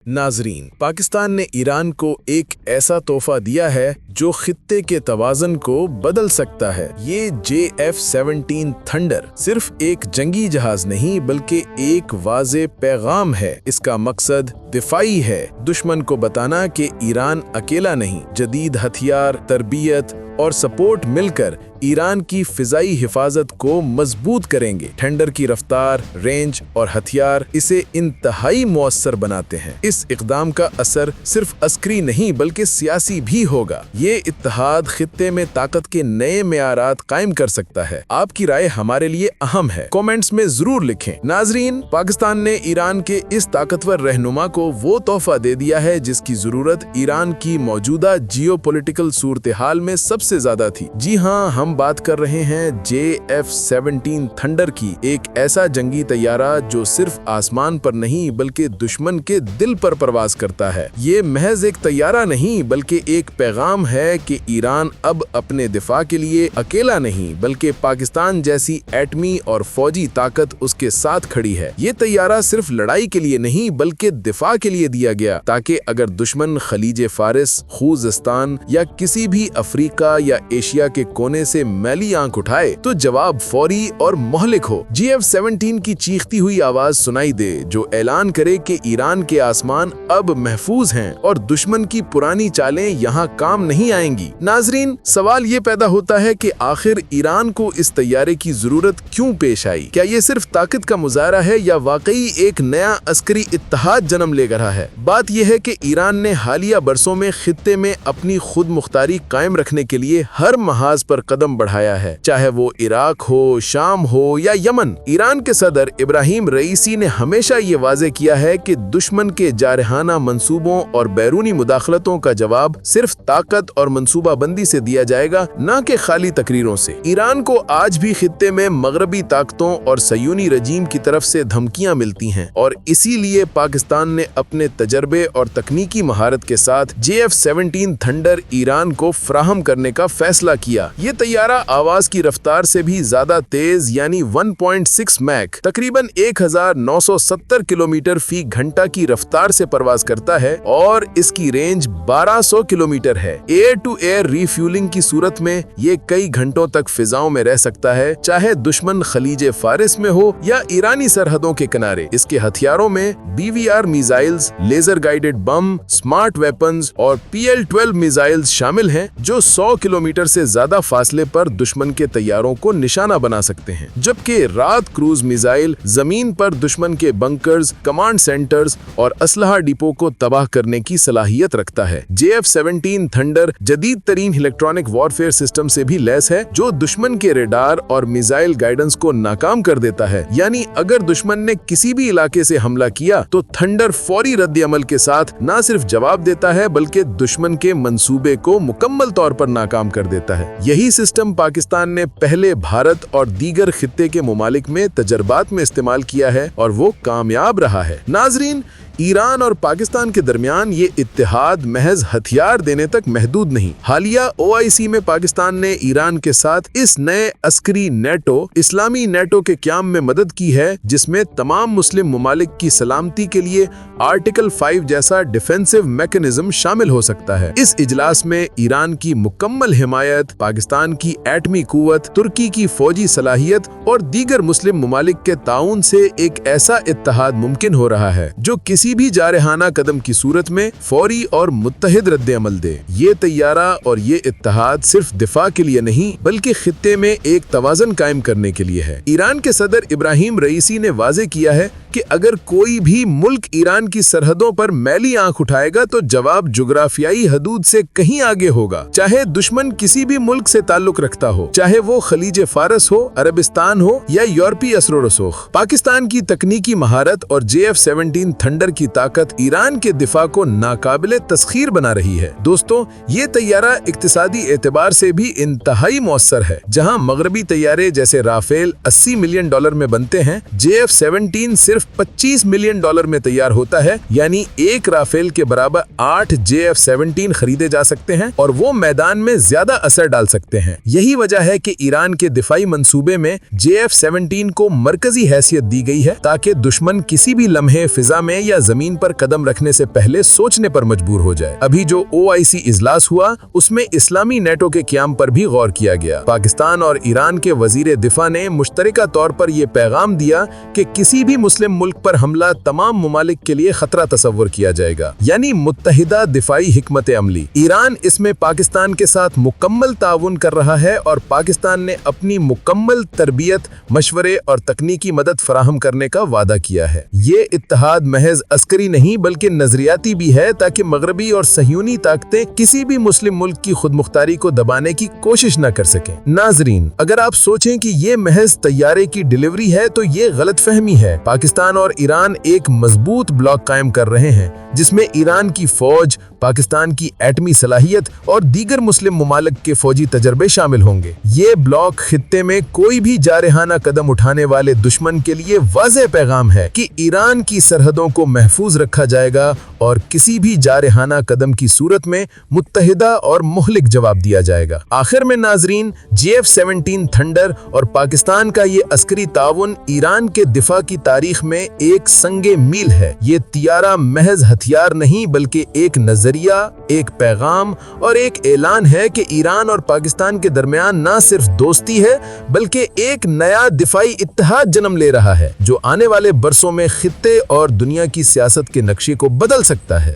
नाजरीन, पाकिस्तान ने ईरान को एक ऐसा तोहफा दिया है जो खित्ते के तवाज़न को बदल सकता है। ये JF-17 थंडर सिर्फ एक जंगी जहाज नहीं बल्कि एक वाज़े पैगाम है। इसका मकसद दिफाई है, दुश्मन को बताना कि ईरान अकेला नहीं। जदीद हथियार, तरबियत और सपोर्ट मिलकर ईरान की फिजाई हिफाजत को मजबूत करेंगे। थंडर की रफ्तार, रेंज और हथियार इसे इंतहाई मुअस्सर बनाते हैं। इस इक़दाम का असर सिर्फ अस्करी नहीं बल्कि सियासी भी होगा। ये इत्तेहाद खित्ते में ताकत के नए मेयारात कायम कर सकता है। आपकी राय हमारे लिए अहम है, कमेंट्स में जरूर लिखें। नाजरीन, पाकिस्तान ने ईरान के इस ताकतवर रहनुमा को वो तोहफा दे दिया है जिसकी जरूरत ईरान की मौजूदा जियोपॉलिटिकल सूरत हाल में सबसे ज्यादा थी। जी हाँ, हम बात कर रहे हैं JF-17 थंडर की, एक ऐसा जंगी तैयारा जो सिर्फ आसमान पर नहीं बल्कि दुश्मन के दिल पर परवाज करता है। ये महज एक तैयारा नहीं बल्कि एक पैगाम है कि ईरान अब अपने दिफा के लिए अकेला नहीं बल्कि पाकिस्तान जैसी एटमी और फौजी ताकत उसके साथ खड़ी है। ये तैयारा सिर्फ लड़ाई के लिए नहीं बल्कि दिफा के लिए दिया गया, ताकि अगर दुश्मन खलीज फारिस, खूजिस्तान या किसी भी अफ्रीका या एशिया के कोने से मैली आंख उठाए तो जवाब फौरी और मोहलिक हो। JF-17 की चीखती हुई आवाज सुनाई दे जो ऐलान करे कि ईरान के आसमान अब महफूज हैं और दुश्मन की पुरानी चालें यहाँ काम नहीं आएंगी। नाजरीन, सवाल ये पैदा होता है कि आखिर ईरान को इस तैयारे की जरूरत क्यों पेश आई? क्या ये सिर्फ ताकत का मुजाहरा है या वाकई एक नया अस्करी इत्तेहाद जन्म ले रहा है? बात यह है कि ईरान ने हालिया बरसों में खित्ते में अपनी खुद मुख्तारी कायम रखने के लिए हर महाज पर कदम बढ़ाया है, चाहे वो इराक हो, शाम हो या यमन। ईरान के सदर इब्राहिम रईसी ने हमेशा ये वाज़े किया है कि दुश्मन के जारहाना मंसूबों और बैरूनी मुदाखलतों का जवाब सिर्फ ताकत और मंसूबाबंदी से दिया जाएगा, न कि खाली तकरीरों से। ईरान को आज भी खित्ते में मगरबी ताकतों और सयूनी रजीम की तरफ से धमकियां मिलती हैं और इसीलिए पाकिस्तान ने अपने तजर्बे और तकनीकी महारत के साथ JF-17 थंडर ईरान को फराहम करने का फैसला किया। ये तैयारा आवाज की रफ्तार से भी ज्यादा तेज यानी 1.6 मैक तकरीबन 1970 किलोमीटर फी घंटा की रफ्तार से परवाज करता है और इसकी रेंज 1200 किलोमीटर है। एयर टू एयर रिफ्यूलिंग की सूरत में ये कई घंटों तक फिजाओं में रह सकता है, चाहे दुश्मन खलीज फारिस में हो या ईरानी सरहदों के किनारे। इसके हथियारों में BVR missiles, laser guided bomb, smart weapons और PL-12 मिसाइल्स शामिल हैं जो 100 किलोमीटर से ज्यादा फासले पर दुश्मन के तैयारों को निशाना बना सकते हैं, जबकि रात क्रूज मिसाइल जमीन पर दुश्मन के बंकर्स, कमांड सेंटर्स और असलहा डिपो को तबाह करने की सलाहियत रखता है। JF-17 थंडर जदीद तरीन इलेक्ट्रॉनिक वॉरफेयर सिस्टम से भी लैस है जो दुश्मन के रेडार और मिसाइल गाइडेंस को नाकाम कर देता है। यानी अगर दुश्मन ने किसी भी इलाके से हमला किया तो थंडर फौरी रद्द अमल के साथ न सिर्फ जवाब देता है बल्कि दुश्मन के मंसूबे को मुकम्मल तौर पर नाकाम कर देता है। यही सिस्टम पाकिस्तान ने पहले भारत और दीगर खित्ते के मुमालिक में तजर्बात में इस्तेमाल किया है और वो कामयाब रहा है। नाजरीन, ईरान और पाकिस्तान के दरमियान ये इत्तेहाद महज हथियार देने तक महदूद नहीं। हालिया OIC में पाकिस्तान ने ईरान के साथ इस नए अस्करी नेटो, इस्लामी नेटो के क़याम में मदद की है, जिसमें तमाम मुस्लिम मुमालिक की सलामती के लिए आर्टिकल 5 जैसा डिफेंसिव मैकेनिज्म शामिल हो सकता है। इस इजलास में ईरान की मुकम्मल हिमायत, पाकिस्तान की एटमी कुव्वत, तुर्की की फौजी सलाहियत और दीगर मुस्लिम मुमालिक के ताउन से एक ऐसा इत्तेहाद मुमकिन हो रहा है जो किसी भी जारहाना कदम की सूरत में फौरी और मुत्तहिद रद्द अमल दे। ये तैयारा और ये इत्तेहाद सिर्फ दिफा के लिए नहीं बल्कि खित्ते में एक तवाज़न कायम करने के लिए है। ईरान के सदर इब्राहिम रईसी ने वाज़े किया है कि अगर कोई भी मुल्क ईरान की सरहदों पर मैली आंख उठाएगा तो जवाब जुग्राफियाई हदूद से कहीं आगे होगा, चाहे दुश्मन किसी भी मुल्क से ताल्लुक रखता हो, चाहे वो खलीज फारस हो, अरबिस्तान हो या यूरोपीय असर रसूख। पाकिस्तान की तकनीकी महारत और JF-17 थंडर की ताकत ईरान के दिफा को नाकाबिले तस्खीर बना रही है। दोस्तों, ये तैयारा इक्तिसादी एतबार से भी इंतहाई मौसर है। जहां मगरबी तैयारे जैसे राफेल $80 मिलियन में बनते हैं, JF-17 सिर्फ $25 मिलियन में तैयार होता है। यानी एक राफेल के बराबर 8 JF-17 खरीदे जा सकते हैं और वो मैदान में ज्यादा असर डाल सकते हैं। यही वजह है कि ईरान के दिफाई मंसूबे में JF-17 को मरकजी हैसियत दी गई है ताकि दुश्मन किसी भी लम्हे फिजा में या زمین پر قدم رکھنے سے پہلے سوچنے پر مجبور ہو جائے۔ ابھی جو OIC اجلاس ہوا اس میں اسلامی نیٹو کے قیام پر بھی غور کیا گیا۔ پاکستان اور ایران کے وزیر دفاع نے مشترکہ طور پر یہ پیغام دیا کہ کسی بھی مسلم ملک پر حملہ تمام ممالک کے لیے خطرہ تصور کیا جائے گا، یعنی متحدہ دفاعی حکمت عملی۔ ایران اس میں پاکستان کے ساتھ مکمل تعاون کر رہا ہے اور پاکستان نے اپنی مکمل تربیت، مشورے اور تکنیکی مدد فراہم کرنے کا وعدہ کیا ہے۔ یہ اتحاد محض عسکری نہیں بلکہ نظریاتی بھی ہے تاکہ مغربی اور صہیونی طاقتیں کسی بھی مسلم ملک کی خود مختاری کو دبانے کی کوشش نہ کر سکیں۔ ناظرین، اگر آپ سوچیں کہ یہ محض طیارے کی ڈیلیوری ہے تو یہ غلط فہمی ہے۔ پاکستان اور ایران ایک مضبوط بلاک قائم کر رہے ہیں جس میں ایران کی فوج، پاکستان کی ایٹمی صلاحیت اور دیگر مسلم ممالک کے فوجی تجربے شامل ہوں گے۔ یہ بلاک خطے میں کوئی بھی جارحانہ قدم اٹھانے والے دشمن کے لیے واضح پیغام ہے کہ ایران کی سرحدوں کو محفوظ رکھا جائے گا اور کسی بھی جارحانہ قدم کی صورت میں متحدہ اور مہلک جواب دیا جائے گا۔ آخر میں ناظرین، JF-17 تھنڈر اور پاکستان کا یہ عسکری تعاون ایران کے دفاع کی تاریخ میں ایک سنگ میل ہے۔ یہ طیارہ محض ہتھیار نہیں بلکہ ایک نظریہ، ایک پیغام اور ایک اعلان ہے کہ ایران اور پاکستان کے درمیان نہ صرف دوستی ہے بلکہ ایک نیا دفاعی اتحاد جنم لے رہا ہے جو آنے والے برسوں میں خطے اور دنیا کی سیاست کے نقشے کو بدل سکتا ہے۔